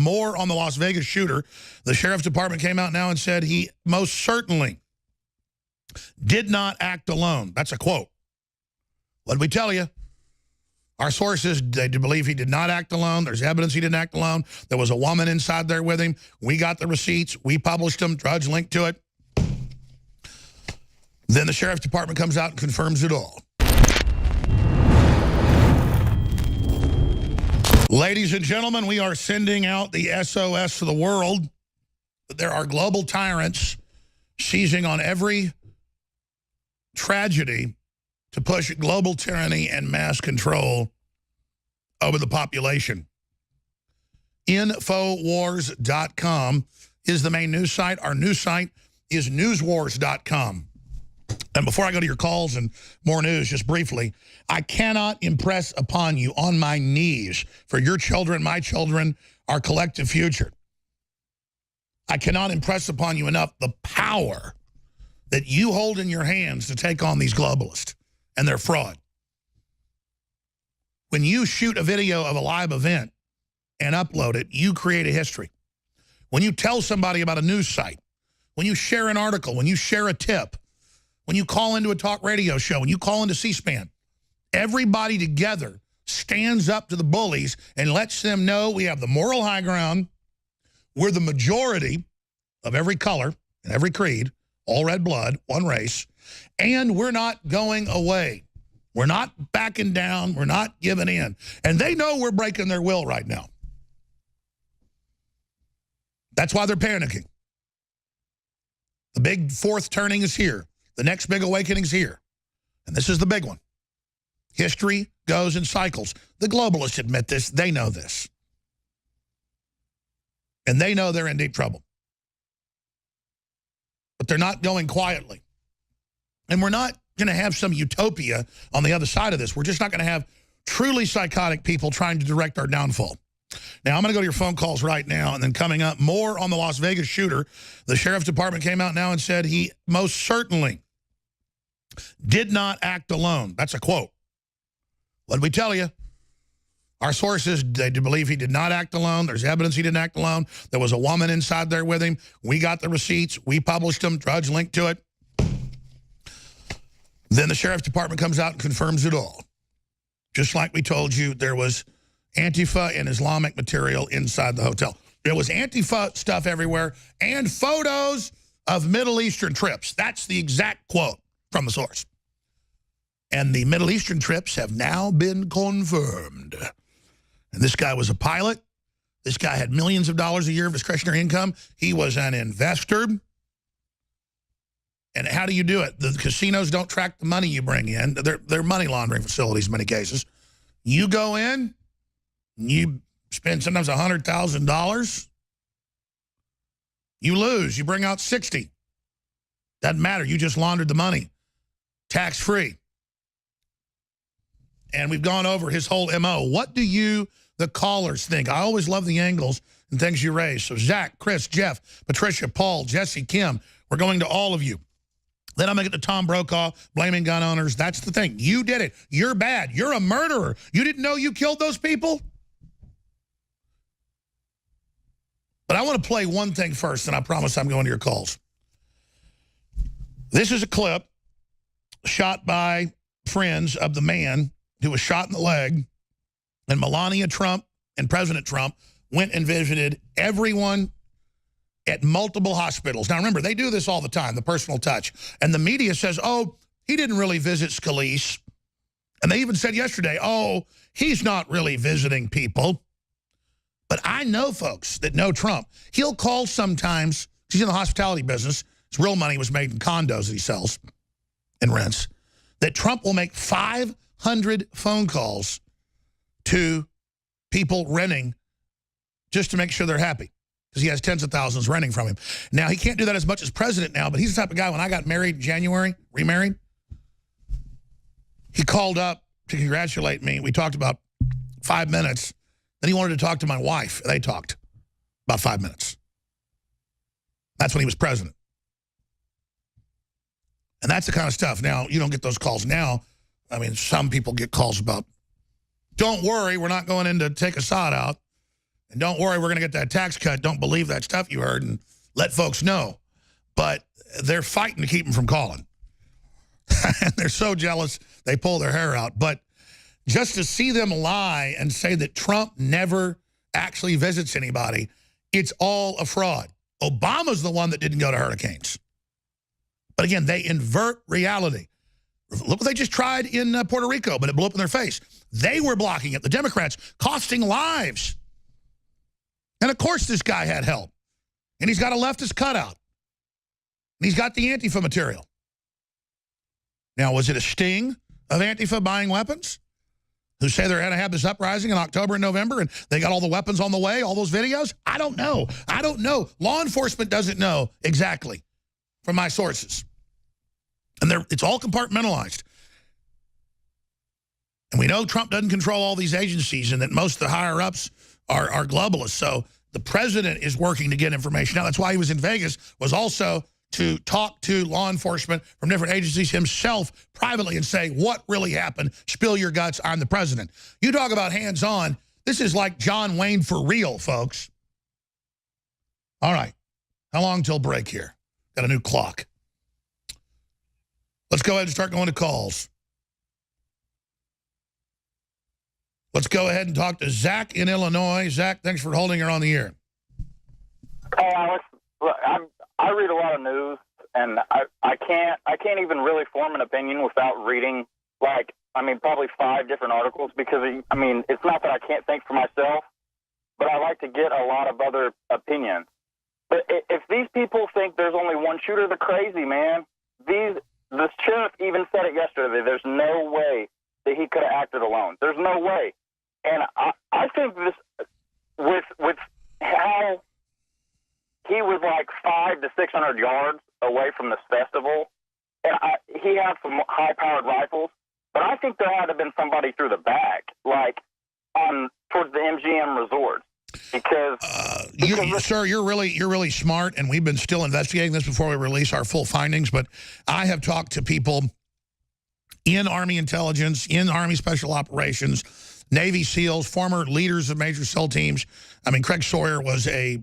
more on the Las Vegas shooter. The sheriff's department came out now and said he most certainly did not act alone. That's a quote. What did we tell you? Our sources, they believe he did not act alone. There's evidence he didn't act alone. There was a woman inside there with him. We got the receipts. We published them. Drudge linked to it. Then the sheriff's department comes out and confirms it all. Ladies and gentlemen, we are sending out the SOS to the world. There are global tyrants seizing on every tragedy to push global tyranny and mass control over the population. Infowars.com is the main news site. Our news site is newswars.com. And before I go to your calls and more news, just briefly, I cannot impress upon you on my knees for your children, my children, our collective future. I cannot impress upon you enough the power that you hold in your hands to take on these globalists and their fraud. When you shoot a video of a live event and upload it, you create a history. When you tell somebody about a news site, when you share an article, when you share a tip, when you call into a talk radio show, when you call into C-SPAN, everybody together stands up to the bullies and lets them know we have the moral high ground, we're the majority of every color and every creed, all red blood, one race, and we're not going away. We're not backing down. We're not giving in. And they know we're breaking their will right now. That's why they're panicking. The big fourth turning is here. The next big awakening is here. And this is the big one. History goes in cycles. The globalists admit this. They know this. And they know they're in deep trouble. But they're not going quietly. And we're not going to have some utopia on the other side of this. We're just not going to have truly psychotic people trying to direct our downfall. Now, I'm going to go to your phone calls right now, and then coming up, more on the Las Vegas shooter. The sheriff's department came out now and said he most certainly did not act alone. That's a quote. What did we tell you? Our sources, they believe he did not act alone. There's evidence he didn't act alone. There was a woman inside there with him. We got the receipts. We published them. Drudge linked to it. Then the sheriff's department comes out and confirms it all. Just like we told you, there was Antifa and Islamic material inside the hotel. There was Antifa stuff everywhere and photos of Middle Eastern trips. That's the exact quote from the source. And the Middle Eastern trips have now been confirmed. And this guy was a pilot. This guy had millions of dollars a year of discretionary income. He was an investor. And how do you do it? The casinos don't track the money you bring in. They're money laundering facilities in many cases. You go in, you spend sometimes $100,000. You lose. You bring out 60. Doesn't matter. You just laundered the money. Tax-free. And we've gone over his whole MO. What do you, the callers, think? I always love the angles and things you raise. So Zach, Chris, Jeff, Patricia, Paul, Jesse, Kim, we're going to all of you. Then I'm going to get to Tom Brokaw, blaming gun owners. That's the thing. You did it. You're bad. You're a murderer. You didn't know you killed those people? But I want to play one thing first, and I promise I'm going to your calls. This is a clip shot by friends of the man who was shot in the leg, and Melania Trump and President Trump went and visited everyone at multiple hospitals. Now, remember, they do this all the time, the personal touch. And the media says, oh, he didn't really visit Scalise. And they even said yesterday, oh, he's not really visiting people. But I know folks that know Trump. He'll call sometimes. He's in the hospitality business. His real money was made in condos that he sells and rents. That Trump will make 500 phone calls to people renting just to make sure they're happy. Because he has tens of thousands renting from him. Now, he can't do that as much as president now, but he's the type of guy, when I got married in January, remarried, he called up to congratulate me. We talked about 5 minutes. Then he wanted to talk to my wife. They talked about 5 minutes. That's when he was president. And that's the kind of stuff. Now, you don't get those calls now. I mean, some people get calls about, don't worry, we're not going in to take Assad out. And don't worry, we're going to get that tax cut. Don't believe that stuff you heard, and let folks know. But they're fighting to keep them from calling. And they're so jealous, they pull their hair out. But just to see them lie and say that Trump never actually visits anybody, it's all a fraud. Obama's the one that didn't go to hurricanes. But again, they invert reality. Look what they just tried in Puerto Rico, but it blew up in their face. They were blocking it, the Democrats, costing lives. And of course this guy had help. And he's got a leftist cutout. And he's got the Antifa material. Now, was it a sting of Antifa buying weapons? Who say they're going to have this uprising in October and November and they got all the weapons on the way, all those videos? I don't know. I don't know. Law enforcement doesn't know exactly from my sources. And it's all compartmentalized. And we know Trump doesn't control all these agencies and that most of the higher-ups are globalists. So the president is working to get information. Now, that's why he was in Vegas, was also to talk to law enforcement from different agencies himself privately and say, what really happened? Spill your guts. I'm the president. You talk about hands-on. This is like John Wayne for real, folks. All right. How long till break here? Got a new clock. Let's go ahead and start going to calls. Let's go ahead and talk to Zach in Illinois. Zach, thanks for holding her on the air. Hey, Alex. Look, I read a lot of news, and I can't even really form an opinion without reading, probably 5 different articles, because, it's not that I can't think for myself, but I like to get a lot of other opinions. But if these people think there's only one shooter, they're crazy, man. The sheriff even said it yesterday. There's no way that he could have acted alone. There's no way. And I think this, with how he was like 500 to 600 yards away from this festival, and he had some high-powered rifles, but I think there had to have been somebody through the back, towards the MGM resorts. Because sir, you're really smart, and we've been still investigating this before we release our full findings. But I have talked to people in Army intelligence, in Army Special Operations, Navy SEALs, former leaders of major SEAL teams. Craig Sawyer was a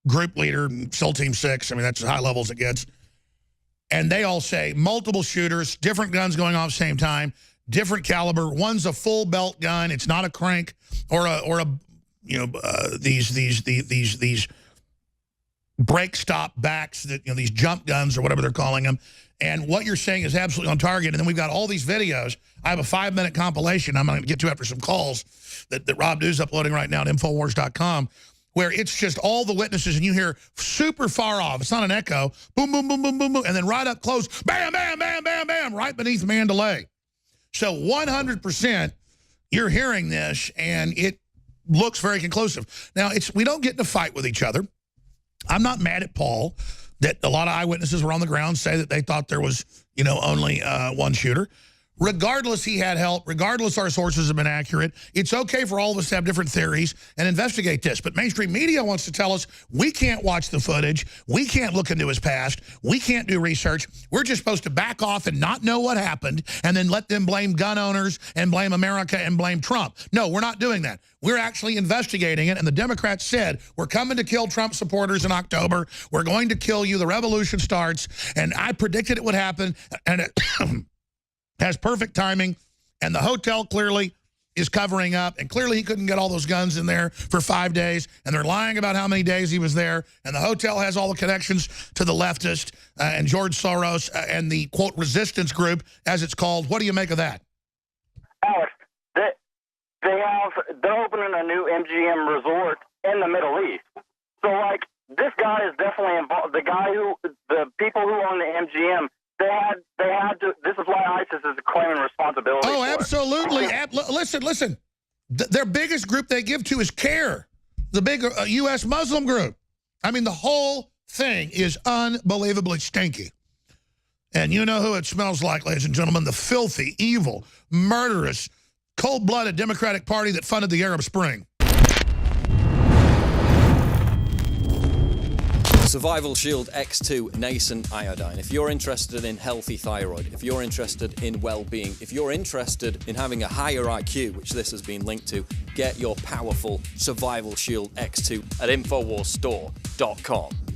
group leader in SEAL Team 6. That's as high level as it gets. And they all say multiple shooters, different guns going off at the same time, different caliber. One's a full belt gun. It's not a crank or a these break stop backs that, these jump guns or whatever they're calling them. And what you're saying is absolutely on target. And then we've got all these videos. I have a 5-minute compilation I'm going to get to after some calls that Rob Dew's uploading right now at Infowars.com, where it's just all the witnesses and you hear super far off. It's not an echo. Boom, boom, boom, boom, boom, boom. And then right up close, bam, bam, bam, bam, bam, right beneath Mandalay. So 100% you're hearing this, and it looks very conclusive. Now, we don't get in a fight with each other. I'm not mad at Paul that a lot of eyewitnesses were on the ground say that they thought there was, only one shooter. Regardless, he had help. Regardless, our sources have been accurate. It's okay for all of us to have different theories and investigate this. But mainstream media wants to tell us we can't watch the footage. We can't look into his past. We can't do research. We're just supposed to back off and not know what happened and then let them blame gun owners and blame America and blame Trump. No, we're not doing that. We're actually investigating it. And the Democrats said, we're coming to kill Trump supporters in October. We're going to kill you. The revolution starts. And I predicted it would happen. And it has perfect timing, and the hotel clearly is covering up, and clearly he couldn't get all those guns in there for 5 days, and they're lying about how many days he was there, and the hotel has all the connections to the leftist and George Soros and the, quote, resistance group, as it's called. What do you make of that? Alex, they're opening a new MGM resort in the Middle East. So, this guy is definitely involved. The people who own the MGM, they had to. This is why ISIS is claiming responsibility. Oh, for absolutely. Listen. Their biggest group they give to is CARE, the big U.S. Muslim group. The whole thing is unbelievably stinky. And you know who it smells like, ladies and gentlemen? The filthy, evil, murderous, cold-blooded Democratic Party that funded the Arab Spring. Survival Shield X2 Nascent Iodine. If you're interested in healthy thyroid, if you're interested in well-being, if you're interested in having a higher IQ, which this has been linked to, get your powerful Survival Shield X2 at InfoWarsStore.com.